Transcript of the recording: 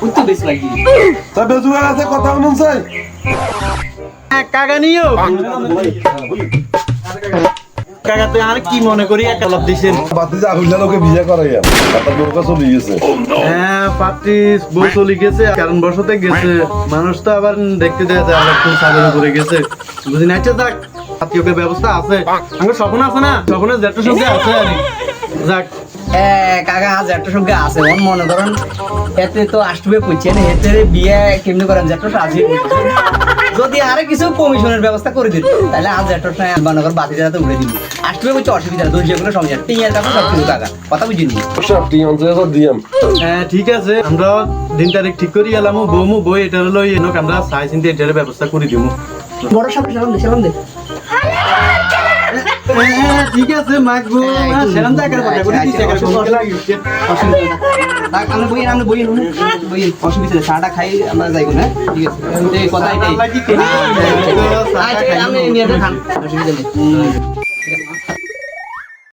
উত্তু বেশ লাগি তা বেজুয়ার আছে কথা শুনুন চাই কাকা নিও কাকা তুই আর কি মনে করি একটা লাভ দিছেন বাতিজা হইলা লোকে বিয়ে করাইয়া তার নৌকা চলে গেছে হ্যাঁ পাত্রী বউ চলে গেছে কারণ বসতে গেছে মানুষ তো আবার দেখতে দেয় যে আল্লাহ কোন সাগরে পড়ে গেছে বুঝি না আচ্ছা যাক আত্মীয়কের ব্যবস্থা আছে আমার স্বপ্ন আছে না স্বপ্নের যেটা সঙ্গে আছে আর কি। যাক কাকা আজ একটা সঙ্গে আছে মন মনে করেন এতে তো আসবে কইছেন এতে বিয়ে কেমনি করেন যেটা রাজি যদি আরে কিছু কমিশনের ব্যবস্থা করে দিত তাহলে আজ একটা মনে করেন বাতি যাতে উড়ে দিন আসবে কইছে অসুবিধা দোষ যেগুলো সমস্যা টিয়ার কাছে সব কিছু কাকা কথা বুঝিনি সব টি অঞ্চলে তো দিয়াম হ্যাঁ ঠিক আছে আমরা দিন তারিখ ঠিক করি এলাম বৌমু বই এটা হলো এনক আমরা সাই চিন্তা এটার ব্যবস্থা করে দিব বড় সামনে সালাম দে ঠিক আছে মাগবো সেরাম জায়গার কথা করে দিতে আমরা বই অসুবিধা চাটা খাই আমরা যাইব না ঠিক আছে কথা এটাই আমি নিয়ে খান অসুবিধা নেই